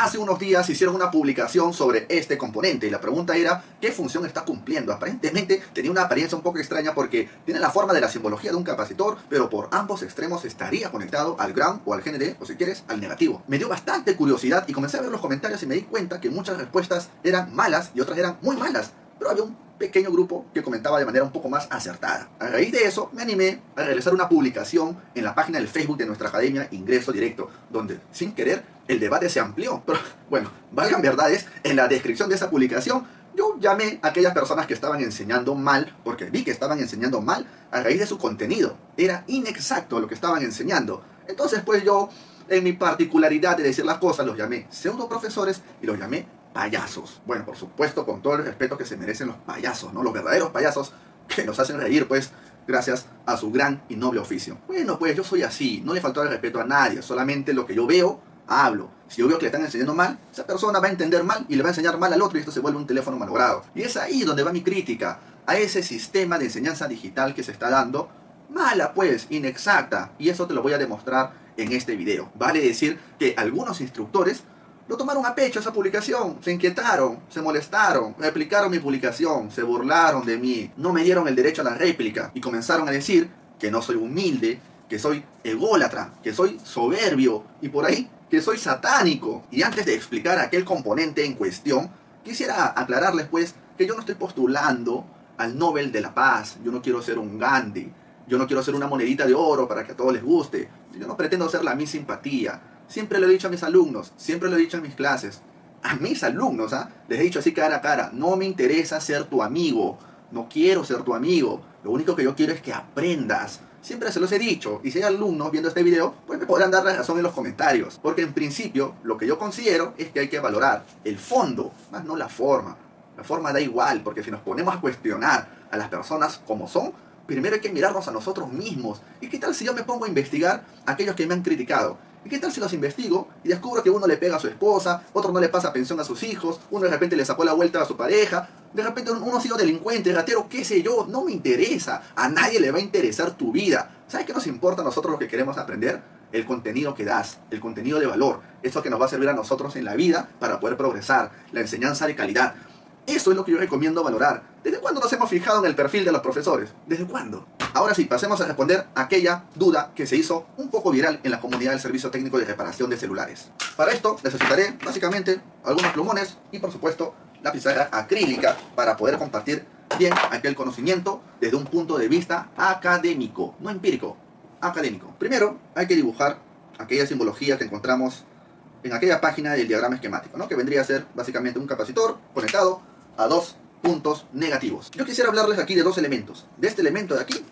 Hace unos días hicieron una publicación sobre este componente y la pregunta era ¿qué función está cumpliendo? Aparentemente tenía una apariencia un poco extraña porque tiene la forma de la simbología de un capacitor, pero por ambos extremos estaría conectado al ground o al GND, o si quieres, al negativo. Me dio bastante curiosidad y comencé a ver los comentarios y me di cuenta que muchas respuestas eran malas y otras eran muy malas, pero había un pequeño grupo que comentaba de manera un poco más acertada. A raíz de eso me animé a realizar una publicación en la página del Facebook de nuestra academia Ingreso Directo, donde sin querer el debate se amplió. Pero bueno, valgan verdades, en la descripción de esa publicación yo llamé a aquellas personas que estaban enseñando mal, porque vi que estaban enseñando mal a raíz de su contenido. Era inexacto lo que estaban enseñando. Entonces pues yo, en mi particularidad de decir las cosas, los llamé pseudo profesores y los llamé payasos. Bueno, por supuesto, con todo el respeto que se merecen los payasos, ¿no? Los verdaderos payasos que nos hacen reír, pues, gracias a su gran y noble oficio. Bueno, pues yo soy así, no le faltó el respeto a nadie, solamente lo que yo veo, hablo. Si yo veo que le están enseñando mal, esa persona va a entender mal y le va a enseñar mal al otro y esto se vuelve un teléfono malogrado. Y es ahí donde va mi crítica a ese sistema de enseñanza digital que se está dando, mala pues, inexacta, y eso te lo voy a demostrar en este video. Vale decir que algunos instructores lo tomaron a pecho esa publicación, se inquietaron, se molestaron, replicaron mi publicación, se burlaron de mí, no me dieron el derecho a la réplica y comenzaron a decir que no soy humilde, que soy ególatra, que soy soberbio y por ahí que soy satánico. Y antes de explicar aquel componente en cuestión, quisiera aclararles pues que yo no estoy postulando al Nobel de la Paz, yo no quiero ser un Gandhi, yo no quiero ser una monedita de oro para que a todos les guste, yo no pretendo ser la mi simpatía. Siempre lo he dicho a mis alumnos, siempre lo he dicho en mis clases. A mis alumnos, les he dicho así cara a cara, no me interesa ser tu amigo, no quiero ser tu amigo, lo único que yo quiero es que aprendas. Siempre se los he dicho, y si hay alumnos viendo este video, pues me podrán dar la razón en los comentarios. Porque en principio, lo que yo considero es que hay que valorar el fondo, más no la forma. La forma da igual, porque si nos ponemos a cuestionar a las personas como son, primero hay que mirarnos a nosotros mismos. ¿Y qué tal si yo me pongo a investigar a aquellos que me han criticado? ¿Y qué tal si los investigo y descubro que uno le pega a su esposa, otro no le pasa pensión a sus hijos, uno de repente le sacó la vuelta a su pareja, de repente uno ha sido delincuente, ratero, qué sé yo? No me interesa, a nadie le va a interesar tu vida. ¿Sabes qué nos importa a nosotros lo que queremos aprender? El contenido que das, el contenido de valor, eso que nos va a servir a nosotros en la vida para poder progresar, la enseñanza de calidad. Eso es lo que yo recomiendo valorar. ¿Desde cuándo nos hemos fijado en el perfil de los profesores? ¿Desde cuándo? Ahora sí, pasemos a responder aquella duda que se hizo un poco viral en la comunidad del Servicio Técnico de Reparación de Celulares. Para esto necesitaré básicamente algunos plumones y por supuesto la pizarra acrílica para poder compartir bien aquel conocimiento desde un punto de vista académico, no empírico, académico. Primero hay que dibujar aquella simbología que encontramos en aquella página del diagrama esquemático, ¿no? Que vendría a ser básicamente un capacitor conectado a dos puntos negativos. Yo quisiera hablarles aquí de dos elementos, de este elemento de aquí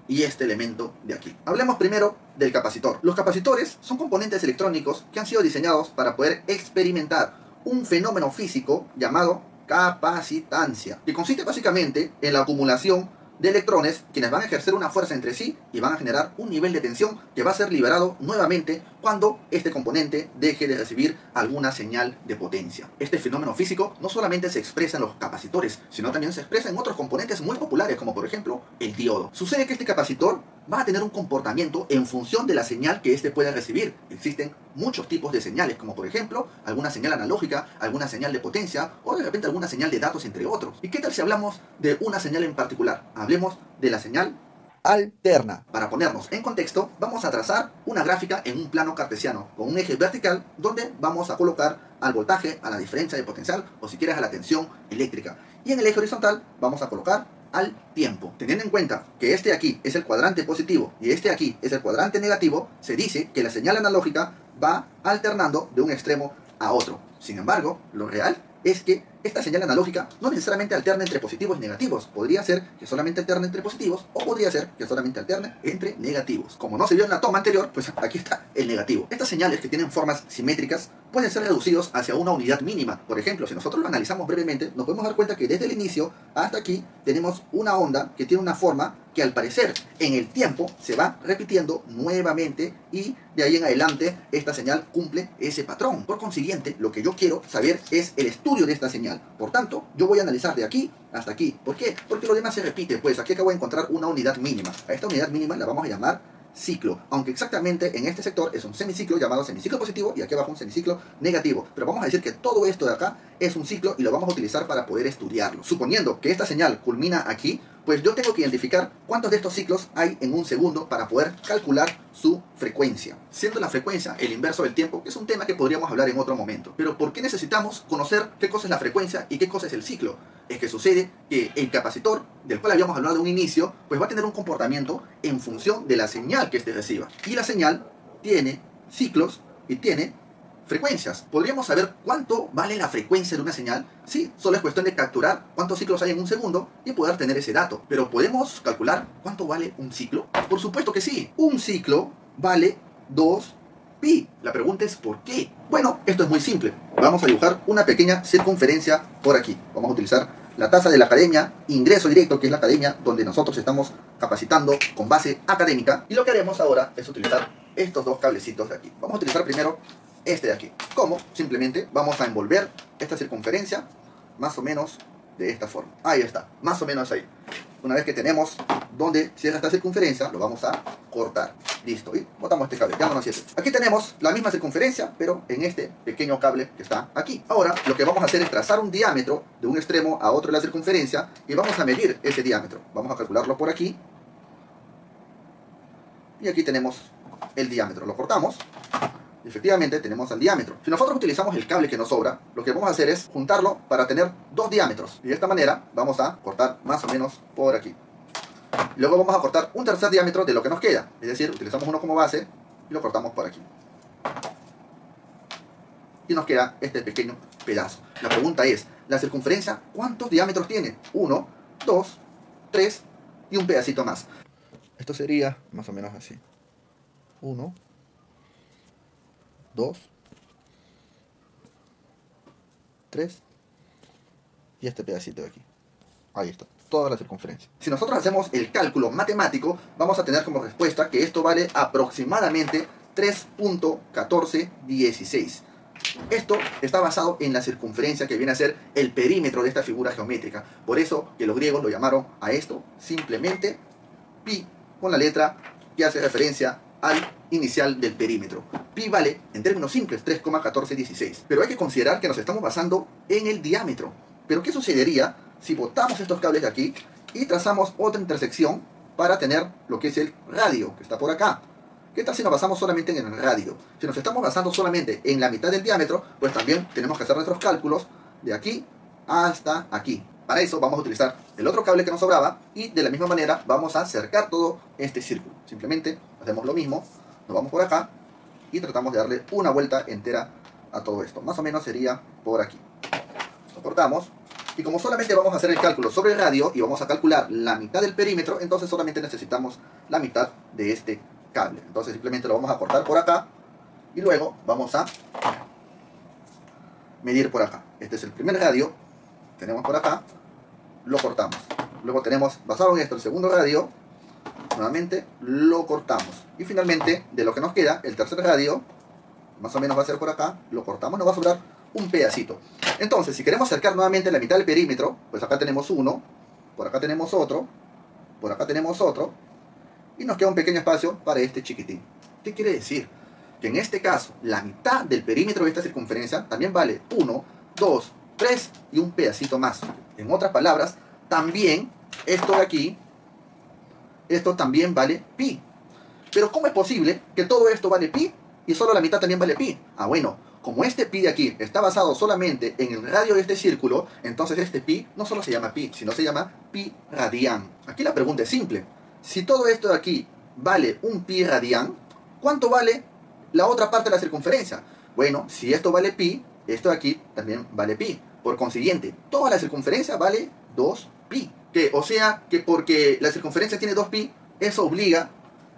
y este elemento de aquí. Hablemos primero del capacitor. Los capacitores son componentes electrónicos que han sido diseñados para poder experimentar un fenómeno físico llamado capacitancia, que consiste básicamente en la acumulación de electrones quienes van a ejercer una fuerza entre sí y van a generar un nivel de tensión que va a ser liberado nuevamente cuando este componente deje de recibir alguna señal de potencia. Este fenómeno físico no solamente se expresa en los capacitores, sino también se expresa en otros componentes muy populares como por ejemplo el diodo. Sucede que este capacitor va a tener un comportamiento en función de la señal que éste pueda recibir. Existen muchos tipos de señales, como por ejemplo alguna señal analógica, alguna señal de potencia o de repente alguna señal de datos, entre otros. ¿Y qué tal si hablamos de una señal en particular? Hablemos de la señal alterna. Para ponernos en contexto, vamos a trazar una gráfica en un plano cartesiano con un eje vertical donde vamos a colocar al voltaje, a la diferencia de potencial o si quieres a la tensión eléctrica. Y en el eje horizontal vamos a colocar al tiempo. Teniendo en cuenta que este aquí es el cuadrante positivo y este aquí es el cuadrante negativo, se dice que la señal analógica va alternando de un extremo a otro. Sin embargo, lo real es que esta señal analógica no necesariamente alterna entre positivos y negativos. Podría ser que solamente alterne entre positivos o podría ser que solamente alterne entre negativos. Como no se vio en la toma anterior, pues aquí está el negativo. Estas señales que tienen formas simétricas pueden ser reducidos hacia una unidad mínima. Por ejemplo, si nosotros lo analizamos brevemente, nos podemos dar cuenta que desde el inicio hasta aquí tenemos una onda que tiene una forma que al parecer en el tiempo se va repitiendo nuevamente y de ahí en adelante esta señal cumple ese patrón. Por consiguiente, lo que yo quiero saber es el estudio de esta señal. Por tanto, yo voy a analizar de aquí hasta aquí. ¿Por qué? Porque lo demás se repite. Pues aquí acabo de encontrar una unidad mínima. A esta unidad mínima la vamos a llamar ciclo, aunque exactamente en este sector es un semiciclo llamado semiciclo positivo y aquí abajo un semiciclo negativo, pero vamos a decir que todo esto de acá es un ciclo y lo vamos a utilizar para poder estudiarlo. Suponiendo que esta señal culmina aquí, pues yo tengo que identificar cuántos de estos ciclos hay en un segundo para poder calcular su frecuencia. Siendo la frecuencia el inverso del tiempo, que es un tema que podríamos hablar en otro momento. Pero ¿por qué necesitamos conocer qué cosa es la frecuencia y qué cosa es el ciclo? Es que sucede que el capacitor, del cual habíamos hablado de un inicio, pues va a tener un comportamiento en función de la señal que éste reciba. Y la señal tiene ciclos y tiene frecuencias. ¿Podríamos saber cuánto vale la frecuencia de una señal? Sí, solo es cuestión de capturar cuántos ciclos hay en un segundo y poder tener ese dato. Pero ¿podemos calcular cuánto vale un ciclo? Por supuesto que sí. Un ciclo vale 2pi. La pregunta es ¿por qué? Bueno, esto es muy simple. Vamos a dibujar una pequeña circunferencia por aquí. Vamos a utilizar la taza de la academia, ingreso directo, que es la academia donde nosotros estamos capacitando con base académica. Y lo que haremos ahora es utilizar estos dos cablecitos de aquí. Vamos a utilizar primero este de aquí. ¿Cómo? Simplemente vamos a envolver esta circunferencia más o menos de esta forma. Ahí está, más o menos ahí. Una vez que tenemos donde cierra esta circunferencia, lo vamos a cortar. Listo, y botamos este cable, ya no nos sirve. Aquí tenemos la misma circunferencia, pero en este pequeño cable que está aquí. Ahora, lo que vamos a hacer es trazar un diámetro de un extremo a otro de la circunferencia y vamos a medir ese diámetro. Vamos a calcularlo por aquí. Y aquí tenemos el diámetro. Lo cortamos. Efectivamente tenemos el diámetro. Si nosotros utilizamos el cable que nos sobra, lo que vamos a hacer es juntarlo para tener dos diámetros. Y de esta manera vamos a cortar más o menos por aquí. Luego vamos a cortar un tercer diámetro de lo que nos queda. Es decir, utilizamos uno como base y lo cortamos por aquí. Y nos queda este pequeño pedazo. La pregunta es, ¿la circunferencia cuántos diámetros tiene? 1, 2, 3 y un pedacito más. Esto sería más o menos así. 1, 2, 3 y este pedacito de aquí. Ahí está, toda la circunferencia. Si nosotros hacemos el cálculo matemático, vamos a tener como respuesta que esto vale aproximadamente 3.1416. Esto está basado en la circunferencia que viene a ser el perímetro de esta figura geométrica. Por eso que los griegos lo llamaron a esto simplemente pi, con la letra que hace referencia al inicial del perímetro. Pi vale, en términos simples, 3,1416. Pero hay que considerar que nos estamos basando en el diámetro. Pero ¿qué sucedería si botamos estos cables de aquí y trazamos otra intersección para tener lo que es el radio, que está por acá? ¿Qué tal si nos basamos solamente en el radio? Si nos estamos basando solamente en la mitad del diámetro, pues también tenemos que hacer nuestros cálculos de aquí hasta aquí. Para eso vamos a utilizar el otro cable que nos sobraba y de la misma manera vamos a cercar todo este círculo. Simplemente hacemos lo mismo, nos vamos por acá y tratamos de darle una vuelta entera a todo esto. Más o menos sería por aquí. Lo cortamos y como solamente vamos a hacer el cálculo sobre el radio y vamos a calcular la mitad del perímetro, entonces solamente necesitamos la mitad de este cable. Entonces simplemente lo vamos a cortar por acá y luego vamos a medir por acá. Este es el primer radio, tenemos por acá, lo cortamos. Luego tenemos, basado en esto, el segundo radio, nuevamente lo cortamos. Y finalmente, de lo que nos queda, el tercer radio, más o menos va a ser por acá, lo cortamos, nos va a sobrar un pedacito. Entonces, si queremos acercar nuevamente la mitad del perímetro, pues acá tenemos uno, por acá tenemos otro, por acá tenemos otro, y nos queda un pequeño espacio para este chiquitín. ¿Qué quiere decir? Que en este caso, la mitad del perímetro de esta circunferencia también vale 1, 2, 3 y un pedacito más. En otras palabras, también esto de aquí, esto también vale pi. Pero ¿cómo es posible que todo esto vale pi y solo la mitad también vale pi? Ah, bueno, como este pi de aquí está basado solamente en el radio de este círculo, entonces este pi no solo se llama pi, sino se llama pi radián. Aquí la pregunta es simple. Si todo esto de aquí vale un pi radián, ¿cuánto vale la otra parte de la circunferencia? Bueno, si esto vale pi, esto de aquí también vale pi. Por consiguiente, toda la circunferencia vale 2pi. O sea que porque la circunferencia tiene 2pi, eso obliga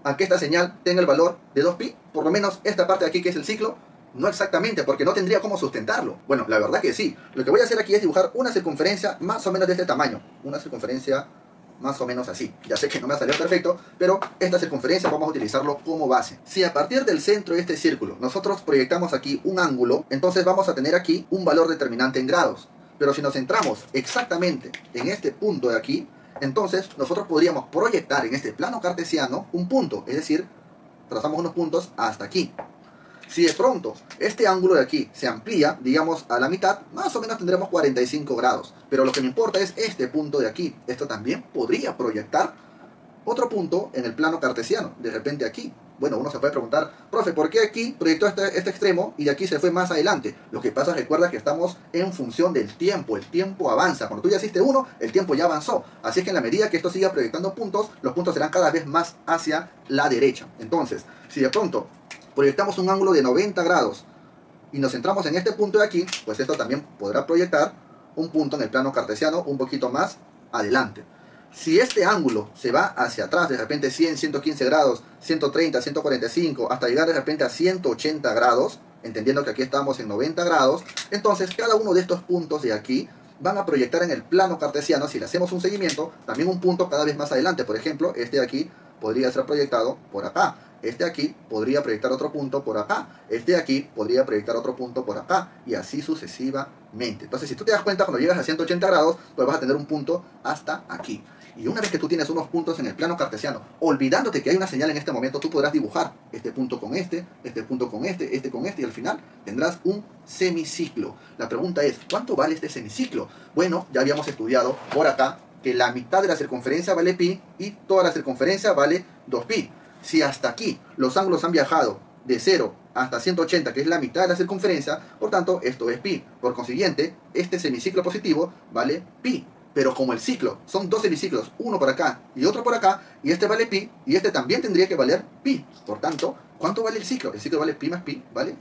a que esta señal tenga el valor de 2pi. Por lo menos esta parte de aquí que es el ciclo, no exactamente, porque no tendría cómo sustentarlo. Bueno, la verdad que sí. Lo que voy a hacer aquí es dibujar una circunferencia más o menos de este tamaño. Una circunferencia más o menos así. Ya sé que no me ha salido perfecto, pero esta circunferencia vamos a utilizarlo como base. Si a partir del centro de este círculo nosotros proyectamos aquí un ángulo, entonces vamos a tener aquí un valor determinante en grados. Pero si nos centramos exactamente en este punto de aquí, entonces nosotros podríamos proyectar en este plano cartesiano un punto, es decir, trazamos unos puntos hasta aquí. Si de pronto este ángulo de aquí se amplía, digamos a la mitad, más o menos tendremos 45 grados. Pero lo que me importa es este punto de aquí. Esto también podría proyectar otro punto en el plano cartesiano, de repente aquí. Bueno, uno se puede preguntar, profe, ¿por qué aquí proyectó este extremo y de aquí se fue más adelante? Lo que pasa, recuerda que estamos en función del tiempo. El tiempo avanza. Cuando tú ya hiciste uno, el tiempo ya avanzó. Así es que en la medida que esto siga proyectando puntos, los puntos serán cada vez más hacia la derecha. Entonces, si de pronto proyectamos un ángulo de 90 grados y nos centramos en este punto de aquí, pues esto también podrá proyectar un punto en el plano cartesiano un poquito más adelante. Si este ángulo se va hacia atrás, de repente 100, 115 grados, 130, 145, hasta llegar de repente a 180 grados, entendiendo que aquí estamos en 90 grados, entonces cada uno de estos puntos de aquí van a proyectar en el plano cartesiano, si le hacemos un seguimiento, también un punto cada vez más adelante. Por ejemplo, este de aquí podría ser proyectado por acá. Este aquí podría proyectar otro punto por acá. Este de aquí podría proyectar otro punto por acá. Y así sucesivamente. Entonces, si tú te das cuenta, cuando llegas a 180 grados, pues vas a tener un punto hasta aquí. Y una vez que tú tienes unos puntos en el plano cartesiano, olvidándote que hay una señal en este momento, tú podrás dibujar este punto con este punto con este con este, y al final tendrás un semiciclo. La pregunta es, ¿cuánto vale este semiciclo? Bueno, ya habíamos estudiado por acá que la mitad de la circunferencia vale pi y toda la circunferencia vale 2pi. Si hasta aquí los ángulos han viajado de 0 hasta 180, que es la mitad de la circunferencia, por tanto, esto es pi. Por consiguiente, este semiciclo positivo vale pi. Pero como el ciclo son dos semiciclos, uno por acá y otro por acá, y este vale pi, y este también tendría que valer pi. Por tanto, ¿cuánto vale el ciclo? El ciclo vale pi más pi, ¿vale?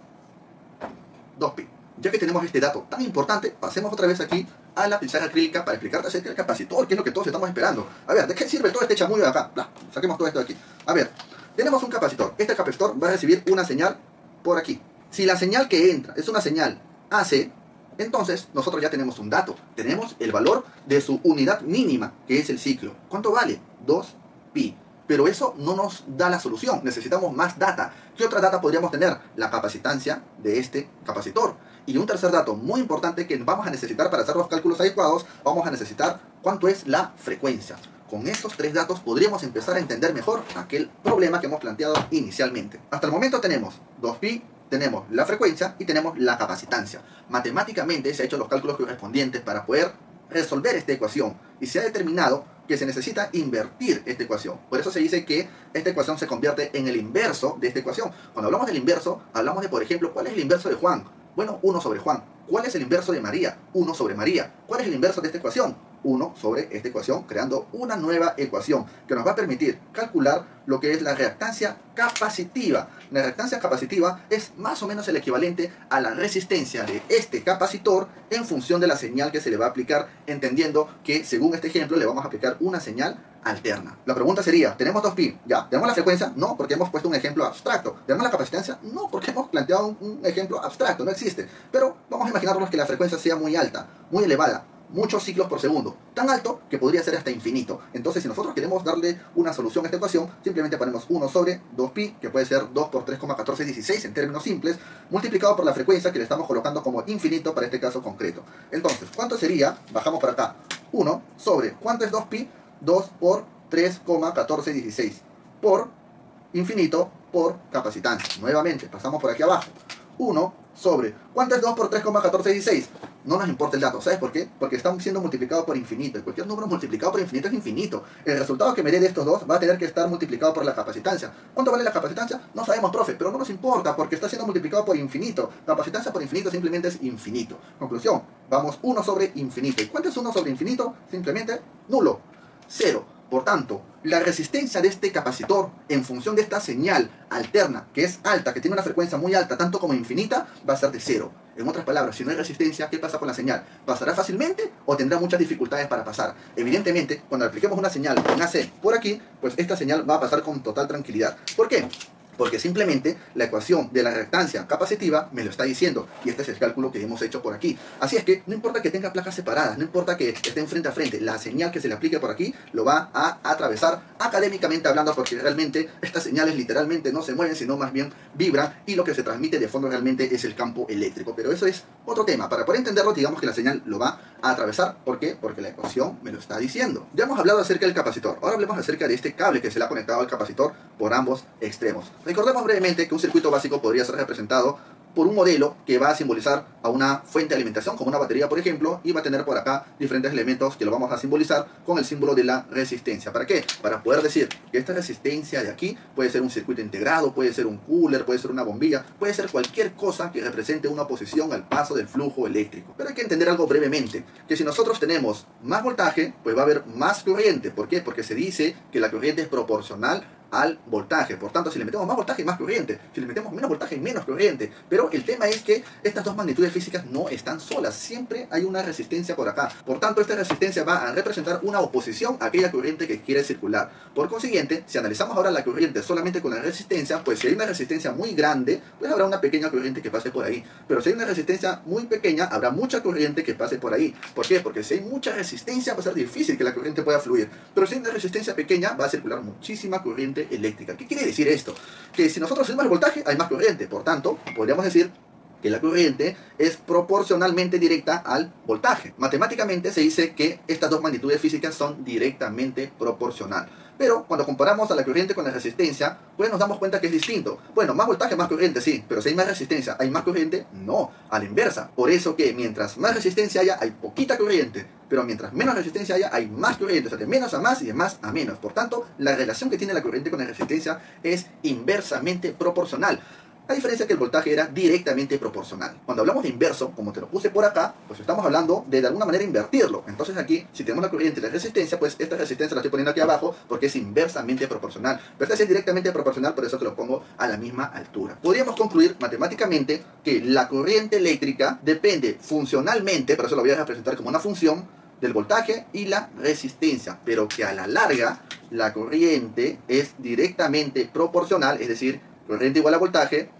2pi. Ya que tenemos este dato tan importante, pasemos otra vez aquí a la pizarra acrílica para explicarte acerca del capacitor, que es lo que todos estamos esperando. A ver, ¿de qué sirve todo este chamullo de acá? Saquemos todo esto de aquí. A ver, tenemos un capacitor. Este capacitor va a recibir una señal por aquí. Si la señal que entra es una señal AC, entonces nosotros ya tenemos un dato. Tenemos el valor de su unidad mínima, que es el ciclo. ¿Cuánto vale? 2pi. Pero eso no nos da la solución. Necesitamos más data. ¿Qué otra data podríamos tener? La capacitancia de este capacitor. Y un tercer dato muy importante que vamos a necesitar para hacer los cálculos adecuados, vamos a necesitar cuánto es la frecuencia. Con estos tres datos podríamos empezar a entender mejor aquel problema que hemos planteado inicialmente. Hasta el momento tenemos 2pi, tenemos la frecuencia y tenemos la capacitancia. Matemáticamente se han hecho los cálculos correspondientes para poder resolver esta ecuación y se ha determinado que se necesita invertir esta ecuación. Por eso se dice que esta ecuación se convierte en el inverso de esta ecuación. Cuando hablamos del inverso, hablamos de, por ejemplo, ¿cuál es el inverso de Juan? Bueno, 1 sobre Juan. ¿Cuál es el inverso de María? 1 sobre María. ¿Cuál es el inverso de esta ecuación? 1 sobre esta ecuación, creando una nueva ecuación que nos va a permitir calcular lo que es la reactancia capacitiva. La reactancia capacitiva es más o menos el equivalente a la resistencia de este capacitor en función de la señal que se le va a aplicar, entendiendo que según este ejemplo le vamos a aplicar una señal alterna. La pregunta sería, ¿tenemos 2pi? Ya. ¿Tenemos la frecuencia? No, porque hemos puesto un ejemplo abstracto. ¿Tenemos la capacitancia? No, porque hemos planteado un ejemplo abstracto, no existe. Pero vamos a imaginarnos que la frecuencia sea muy alta, muy elevada, muchos ciclos por segundo, tan alto que podría ser hasta infinito. Entonces, si nosotros queremos darle una solución a esta ecuación, simplemente ponemos 1 sobre 2pi, que puede ser 2 por 3,1416 en términos simples, multiplicado por la frecuencia que le estamos colocando como infinito para este caso concreto. Entonces, ¿cuánto sería? Bajamos para acá. 1 sobre, ¿cuánto es 2pi? 2 por 3,1416 por infinito por capacitancia. Nuevamente, pasamos por aquí abajo. 1 sobre, ¿cuánto es 2 por 3,1416? No nos importa el dato, ¿sabes por qué? Porque están siendo multiplicados por infinito. Y cualquier número multiplicado por infinito es infinito. El resultado que me dé de estos dos va a tener que estar multiplicado por la capacitancia. ¿Cuánto vale la capacitancia? No sabemos, profe, pero no nos importa porque está siendo multiplicado por infinito. Capacitancia por infinito simplemente es infinito. Conclusión, vamos 1 sobre infinito. ¿Y cuánto es 1 sobre infinito? Simplemente nulo. 0. Por tanto, la resistencia de este capacitor en función de esta señal alterna, que es alta, que tiene una frecuencia muy alta, tanto como infinita, va a ser de 0. En otras palabras, si no hay resistencia, ¿qué pasa con la señal? ¿Pasará fácilmente o tendrá muchas dificultades para pasar? Evidentemente, cuando apliquemos una señal en AC por aquí, pues esta señal va a pasar con total tranquilidad. ¿Por qué? Porque simplemente la ecuación de la reactancia capacitiva me lo está diciendo. Y este es el cálculo que hemos hecho por aquí. Así es que no importa que tenga placas separadas, no importa que estén frente a frente. La señal que se le aplique por aquí lo va a atravesar académicamente hablando, porque realmente estas señales literalmente no se mueven, sino más bien vibran. Y lo que se transmite de fondo realmente es el campo eléctrico. Pero eso es otro tema. Para poder entenderlo, digamos que la señal lo va a atravesar. ¿Por qué? Porque la ecuación me lo está diciendo. Ya hemos hablado acerca del capacitor. Ahora hablemos acerca de este cable que se le ha conectado al capacitor por ambos extremos. Recordemos brevemente que un circuito básico podría ser representado por un modelo que va a simbolizar a una fuente de alimentación, como una batería, por ejemplo, y va a tener por acá diferentes elementos que lo vamos a simbolizar con el símbolo de la resistencia. ¿Para qué? Para poder decir que esta resistencia de aquí puede ser un circuito integrado, puede ser un cooler, puede ser una bombilla, puede ser cualquier cosa que represente una oposición al paso del flujo eléctrico. Pero hay que entender algo brevemente, que si nosotros tenemos más voltaje, pues va a haber más corriente. ¿Por qué? Porque se dice que la corriente es proporcional al voltaje. Por tanto, si le metemos más voltaje, más corriente. Si le metemos menos voltaje, menos corriente. Pero el tema es que estas dos magnitudes físicas no están solas. Siempre hay una resistencia por acá. Por tanto, esta resistencia va a representar una oposición a aquella corriente que quiere circular. Por consiguiente, si analizamos ahora la corriente solamente con la resistencia, pues si hay una resistencia muy grande, pues habrá una pequeña corriente que pase por ahí. Pero si hay una resistencia muy pequeña, habrá mucha corriente que pase por ahí. ¿Por qué? Porque si hay mucha resistencia, va a ser difícil que la corriente pueda fluir. Pero si hay una resistencia pequeña, va a circular muchísima corriente eléctrica. ¿Qué quiere decir esto? Que si nosotros tenemos el voltaje, hay más corriente. Por tanto, podríamos decir que la corriente es proporcionalmente directa al voltaje. Matemáticamente se dice que estas dos magnitudes físicas son directamente proporcional. Pero cuando comparamos a la corriente con la resistencia, pues nos damos cuenta que es distinto. Bueno, más voltaje, más corriente, sí, pero si hay más resistencia, ¿hay más corriente? No, a la inversa. Por eso que mientras más resistencia haya, hay poquita corriente. Pero mientras menos resistencia haya, hay más corriente. O sea, de menos a más y de más a menos. Por tanto, la relación que tiene la corriente con la resistencia es inversamente proporcional. A diferencia que el voltaje era directamente proporcional. Cuando hablamos de inverso, como te lo puse por acá, pues estamos hablando de alguna manera invertirlo. Entonces aquí, si tenemos la corriente y la resistencia, pues esta resistencia la estoy poniendo aquí abajo porque es inversamente proporcional. Pero esta sí es directamente proporcional, por eso que lo pongo a la misma altura. Podríamos concluir matemáticamente que la corriente eléctrica depende funcionalmente, por eso lo voy a representar como una función, del voltaje y la resistencia, pero que a la larga la corriente es directamente proporcional, es decir, corriente igual a voltaje.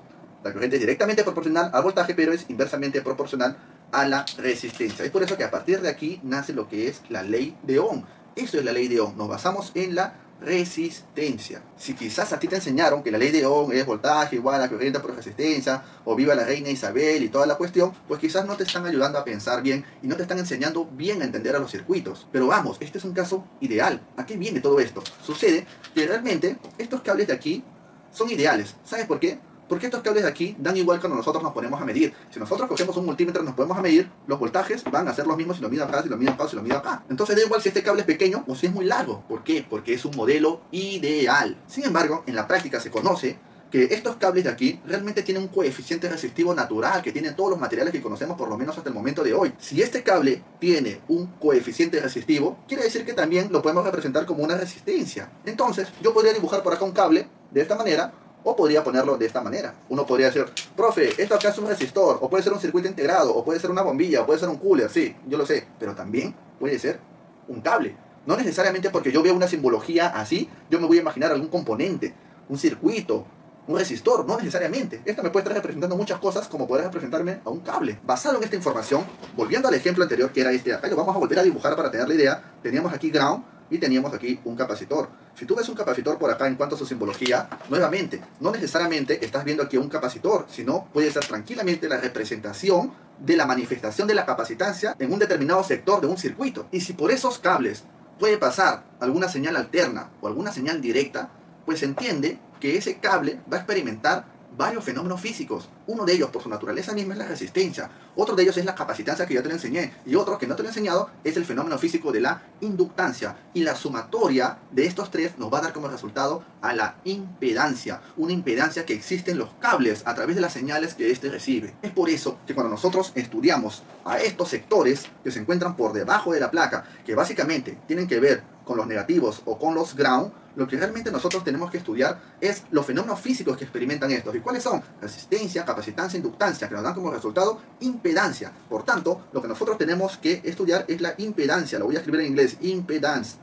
La corriente es directamente proporcional al voltaje, pero es inversamente proporcional a la resistencia. Es por eso que a partir de aquí nace lo que es la ley de Ohm. Eso es la ley de Ohm. Nos basamos en la resistencia. Si quizás a ti te enseñaron que la ley de Ohm es voltaje igual a corriente por resistencia, o viva la reina Isabel y toda la cuestión, pues quizás no te están ayudando a pensar bien y no te están enseñando bien a entender a los circuitos. Pero vamos, este es un caso ideal. ¿A qué viene todo esto? Sucede que realmente estos cables de aquí son ideales. ¿Sabes por qué? Porque estos cables de aquí dan igual cuando nosotros nos ponemos a medir. Si nosotros cogemos un multímetro y nos ponemos a medir, los voltajes van a ser los mismos si lo mido acá, si lo mido acá, si lo mido acá. Entonces da igual si este cable es pequeño o si es muy largo. ¿Por qué? Porque es un modelo ideal. Sin embargo, en la práctica se conoce que estos cables de aquí realmente tienen un coeficiente resistivo natural que tienen todos los materiales que conocemos por lo menos hasta el momento de hoy. Si este cable tiene un coeficiente resistivo, quiere decir que también lo podemos representar como una resistencia. Entonces, yo podría dibujar por acá un cable de esta manera, o podría ponerlo de esta manera. Uno podría decir, profe, esto acá es un resistor, o puede ser un circuito integrado, o puede ser una bombilla, o puede ser un cooler, sí, yo lo sé, pero también puede ser un cable. No necesariamente porque yo veo una simbología así, yo me voy a imaginar algún componente, un circuito, un resistor, no necesariamente. Esto me puede estar representando muchas cosas como poder representarme a un cable. Basado en esta información, volviendo al ejemplo anterior que era este de acá, lo vamos a volver a dibujar para tener la idea. Teníamos aquí ground y teníamos aquí un capacitor. Si tú ves un capacitor por acá en cuanto a su simbología, nuevamente, no necesariamente estás viendo aquí un capacitor, sino puede ser tranquilamente la representación de la manifestación de la capacitancia en un determinado sector de un circuito. Y si por esos cables puede pasar alguna señal alterna o alguna señal directa, pues se entiende que ese cable va a experimentar varios fenómenos físicos. Uno de ellos, por su naturaleza misma, es la resistencia. Otro de ellos es la capacitancia que ya te lo enseñé. Y otro que no te lo he enseñado es el fenómeno físico de la inductancia. Y la sumatoria de estos tres nos va a dar como resultado a la impedancia. Una impedancia que existe en los cables a través de las señales que éste recibe. Es por eso que cuando nosotros estudiamos a estos sectores que se encuentran por debajo de la placa, que básicamente tienen que ver con los negativos o con los ground, lo que realmente nosotros tenemos que estudiar es los fenómenos físicos que experimentan estos. ¿Y cuáles son? Resistencia, capacitancia, inductancia, que nos dan como resultado impedancia. Por tanto, lo que nosotros tenemos que estudiar es la impedancia. Lo voy a escribir en inglés, impedance.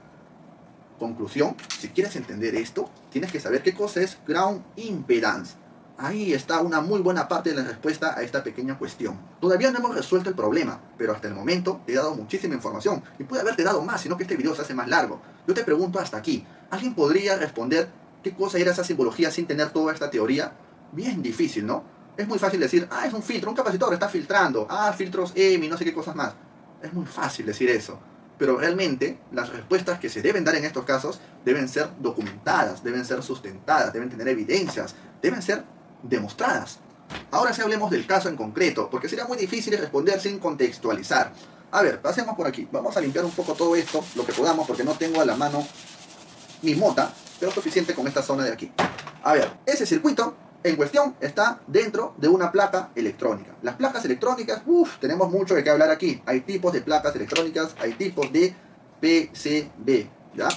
Conclusión, si quieres entender esto, tienes que saber qué cosa es ground impedance. Ahí está una muy buena parte de la respuesta a esta pequeña cuestión. Todavía no hemos resuelto el problema, pero hasta el momento te he dado muchísima información. Y puede haberte dado más, sino que este video se hace más largo. Yo te pregunto hasta aquí, ¿alguien podría responder qué cosa era esa simbología sin tener toda esta teoría? Bien difícil, ¿no? Es muy fácil decir, ah, es un filtro, un capacitor está filtrando, ah, filtros EMI, no sé qué cosas más. Es muy fácil decir eso. pero realmente las respuestas que se deben dar en estos casos deben ser documentadas, deben ser sustentadas, deben tener evidencias, deben ser demostradas. Ahora sí hablemos del caso en concreto, porque sería muy difícil responder sin contextualizar. A ver, pasemos por aquí. Vamos a limpiar un poco todo esto, lo que podamos, porque no tengo a la mano mi mota, pero es suficiente con esta zona de aquí. A ver, ese circuito en cuestión está dentro de una placa electrónica. Las placas electrónicas, tenemos mucho de qué hablar aquí. Hay tipos de placas electrónicas, hay tipos de PCB, ¿ya?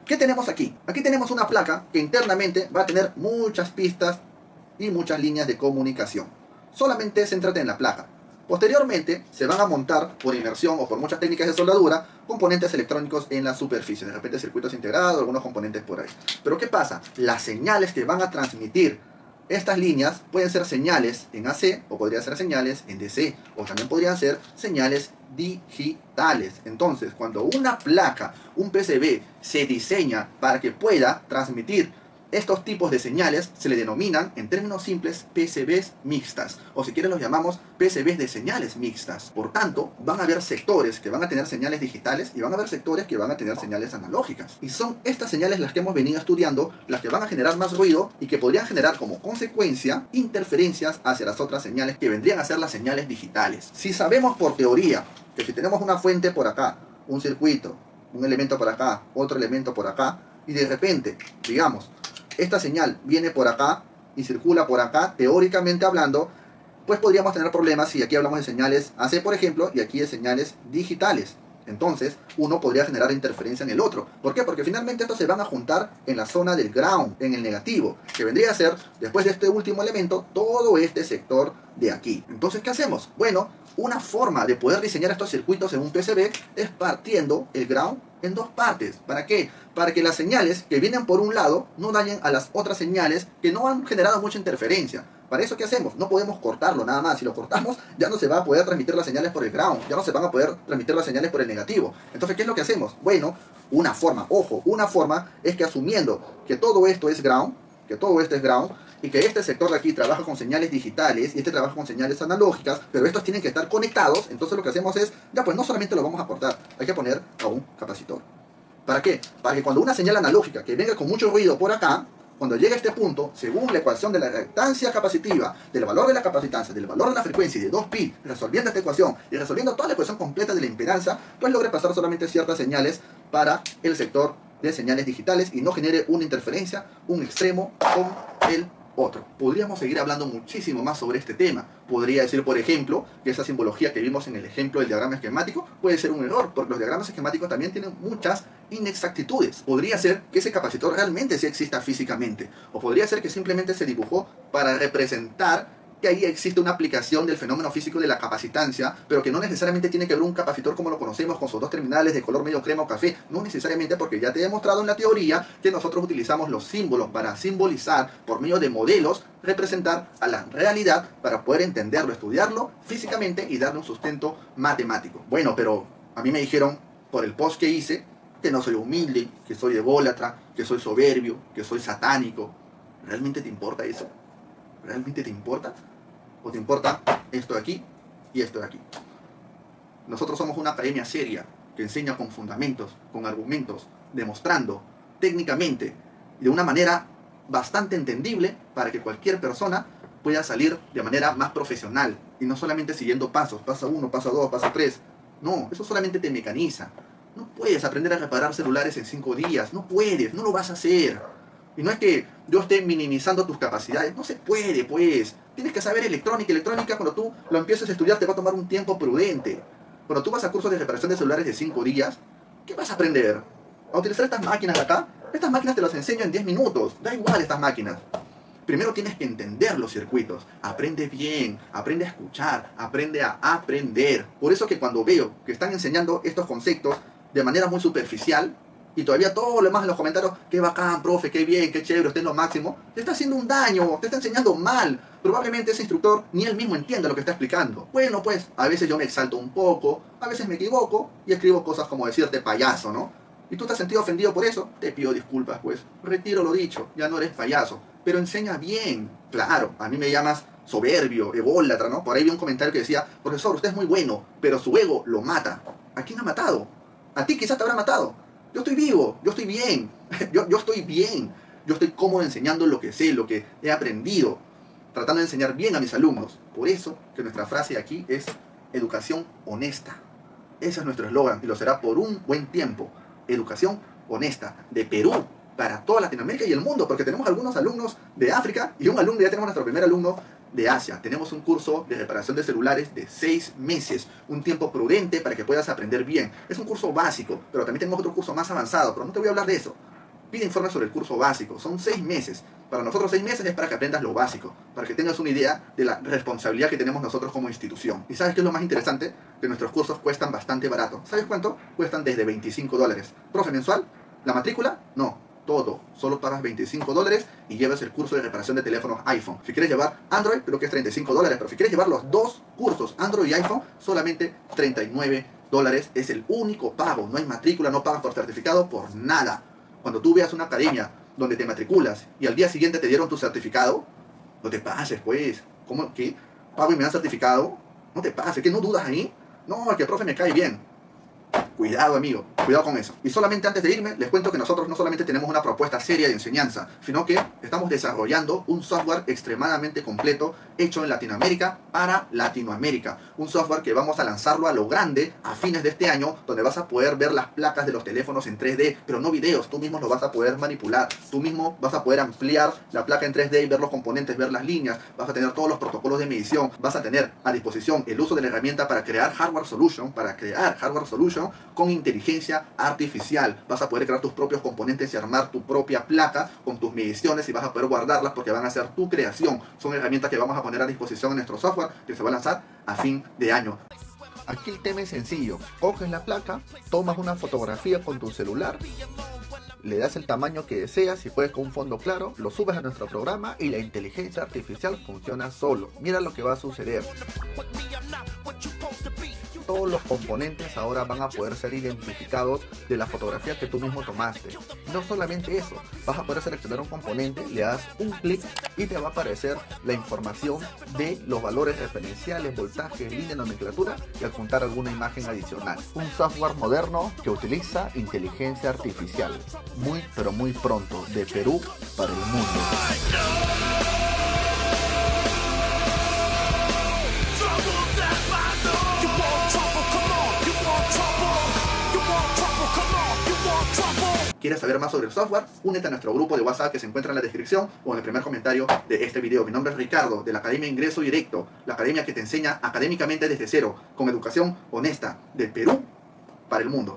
¿Qué tenemos aquí? Aquí tenemos una placa que internamente va a tener muchas pistas y muchas líneas de comunicación. Solamente céntrate en la placa. Posteriormente se van a montar por inmersión o por muchas técnicas de soldadura componentes electrónicos en la superficie, de repente circuitos integrados, algunos componentes por ahí. Pero ¿qué pasa? Las señales que van a transmitir estas líneas pueden ser señales en AC o podrían ser señales en DC o también podrían ser señales digitales. Entonces, cuando una placa, un PCB, se diseña para que pueda transmitir estos tipos de señales, se le denominan, en términos simples, PCBs mixtas. O si quieren los llamamos PCBs de señales mixtas. Por tanto, van a haber sectores que van a tener señales digitales y van a haber sectores que van a tener señales analógicas. Y son estas señales las que hemos venido estudiando, las que van a generar más ruido y que podrían generar como consecuencia interferencias hacia las otras señales que vendrían a ser las señales digitales. Si sabemos por teoría que si tenemos una fuente por acá, un circuito, un elemento por acá, otro elemento por acá, y de repente, digamos, esta señal viene por acá y circula por acá, teóricamente hablando, pues podríamos tener problemas si aquí hablamos de señales AC, por ejemplo, y aquí de señales digitales. Entonces, uno podría generar interferencia en el otro. ¿Por qué? Porque finalmente estos se van a juntar en la zona del ground, en el negativo, que vendría a ser, después de este último elemento, todo este sector de aquí. Entonces, ¿qué hacemos? Bueno, una forma de poder diseñar estos circuitos en un PCB es partiendo el ground en dos partes. ¿Para qué? Para que las señales que vienen por un lado no dañen a las otras señales que no han generado mucha interferencia. ¿Para eso qué hacemos? No podemos cortarlo nada más. Si lo cortamos, ya no se va a poder transmitir las señales por el ground, ya no se van a poder transmitir las señales por el negativo. Entonces, ¿qué es lo que hacemos? Bueno, una forma, ojo, una forma es que asumiendo que todo esto es ground, y que este sector de aquí trabaja con señales digitales y este trabaja con señales analógicas, pero estos tienen que estar conectados, entonces lo que hacemos es, ya pues no solamente lo vamos a cortar, hay que poner a un capacitor. ¿Para qué? Para que cuando una señal analógica que venga con mucho ruido por acá, cuando llegue a este punto, según la ecuación de la reactancia capacitiva, del valor de la capacitancia, del valor de la frecuencia y de 2pi, resolviendo esta ecuación y resolviendo toda la ecuación completa de la impedancia, pues logre pasar solamente ciertas señales para el sector de señales digitales y no genere una interferencia, un extremo con el otro. Podríamos seguir hablando muchísimo más sobre este tema. Podría decir, por ejemplo, que esa simbología que vimos en el ejemplo del diagrama esquemático puede ser un error, porque los diagramas esquemáticos también tienen muchas inexactitudes. Podría ser que ese capacitor realmente sí exista físicamente, o podría ser que simplemente se dibujó para representar que ahí existe una aplicación del fenómeno físico de la capacitancia, pero que no necesariamente tiene que ver un capacitor como lo conocemos con sus dos terminales de color medio crema o café, no necesariamente, porque ya te he demostrado en la teoría que nosotros utilizamos los símbolos para simbolizar, por medio de modelos, representar a la realidad para poder entenderlo, estudiarlo físicamente y darle un sustento matemático. Bueno, pero a mí me dijeron por el post que hice que no soy humilde, que soy ególatra, que soy soberbio, que soy satánico. ¿Realmente te importa eso? ¿Realmente te importa? ¿O te importa esto de aquí y esto de aquí? Nosotros somos una academia seria que enseña con fundamentos, con argumentos, demostrando técnicamente y de una manera bastante entendible para que cualquier persona pueda salir de manera más profesional y no solamente siguiendo pasos, paso 1, paso 2, paso 3. No, eso solamente te mecaniza. No puedes aprender a reparar celulares en 5 días, no puedes, no lo vas a hacer. Y no es que yo esté minimizando tus capacidades, no se puede, pues. Tienes que saber electrónica. Electrónica, cuando tú lo empieces a estudiar, te va a tomar un tiempo prudente. Cuando tú vas a cursos de reparación de celulares de 5 días, ¿qué vas a aprender? ¿A utilizar estas máquinas de acá? Estas máquinas te las enseño en 10 minutos. Da igual estas máquinas. Primero tienes que entender los circuitos. Aprende bien, aprende a escuchar, aprende a aprender. Por eso que cuando veo que están enseñando estos conceptos de manera muy superficial, y todavía todo lo demás en los comentarios, qué bacán, profe, qué bien, qué chévere, usted es lo máximo, te está haciendo un daño, te está enseñando mal. Probablemente ese instructor ni él mismo entienda lo que está explicando. Bueno, pues, a veces yo me exalto un poco, a veces me equivoco y escribo cosas como decirte payaso, ¿no? ¿Y tú te has sentido ofendido por eso? Te pido disculpas, pues. Retiro lo dicho, ya no eres payaso. Pero enseña bien. Claro, a mí me llamas soberbio, ególatra, ¿no? Por ahí vi un comentario que decía, profesor, usted es muy bueno, pero su ego lo mata. ¿A quién ha matado? A ti quizás te habrá matado. Yo estoy vivo, yo estoy bien, yo estoy bien. Yo estoy cómodo enseñando lo que sé, lo que he aprendido, tratando de enseñar bien a mis alumnos. Por eso que nuestra frase aquí es educación honesta. Ese es nuestro eslogan y lo será por un buen tiempo. Educación honesta, de Perú para toda Latinoamérica y el mundo, porque tenemos algunos alumnos de África y ya tenemos nuestro primer alumno de Asia. Tenemos un curso de reparación de celulares de 6 meses, un tiempo prudente para que puedas aprender bien. Es un curso básico, pero también tenemos otro curso más avanzado, pero no te voy a hablar de eso. Pide informes sobre el curso básico, son 6 meses. Para nosotros 6 meses es para que aprendas lo básico, para que tengas una idea de la responsabilidad que tenemos nosotros como institución. ¿Y sabes qué es lo más interesante? Que nuestros cursos cuestan bastante barato. ¿Sabes cuánto? Cuestan desde $25. ¿Profe mensual? ¿La matrícula? No, todo. Solo pagas $25 y llevas el curso de reparación de teléfonos iPhone. Si quieres llevar Android, creo que es $35, pero si quieres llevar los dos cursos, Android y iPhone, solamente $39. Es el único pago. No hay matrícula, no pagas por certificado, por nada. Cuando tú veas una academia donde te matriculas y al día siguiente te dieron tu certificado, no te pases, pues. ¿Cómo que pago y me dan certificado? No te pases, ¿que no dudas ahí? No, que el profe me cae bien. Cuidado, amigo, cuidado con eso. Y solamente antes de irme, les cuento que nosotros no solamente tenemos una propuesta seria de enseñanza, sino que estamos desarrollando un software extremadamente completo hecho en Latinoamérica para Latinoamérica. Un software que vamos a lanzarlo a lo grande a fines de este año, donde vas a poder ver las placas de los teléfonos en 3D, pero no videos, tú mismo lo vas a poder manipular, tú mismo vas a poder ampliar la placa en 3D y ver los componentes, ver las líneas, vas a tener todos los protocolos de medición, vas a tener a disposición el uso de la herramienta para crear hardware solution, con inteligencia artificial. Vas a poder crear tus propios componentes y armar tu propia placa con tus mediciones y vas a poder guardarlas porque van a ser tu creación. Son herramientas que vamos a poner a disposición en nuestro software que se va a lanzar a fin de año. Aquí el tema es sencillo. Coges la placa, tomas una fotografía con tu celular, le das el tamaño que deseas, si puedes con un fondo claro, lo subes a nuestro programa y la inteligencia artificial funciona solo. Mira lo que va a suceder. Todos los componentes ahora van a poder ser identificados de la fotografía que tú mismo tomaste. No solamente eso, vas a poder seleccionar un componente, le das un clic y te va a aparecer la información de los valores referenciales, voltaje, línea, nomenclatura y adjuntar alguna imagen adicional. Un software moderno que utiliza inteligencia artificial. Muy pero muy pronto, de Perú para el mundo. ¿Quieres saber más sobre el software? Únete a nuestro grupo de WhatsApp que se encuentra en la descripción o en el primer comentario de este video. Mi nombre es Ricardo, de la Academia Ingreso Directo, la academia que te enseña académicamente desde cero, con educación honesta, del Perú para el mundo.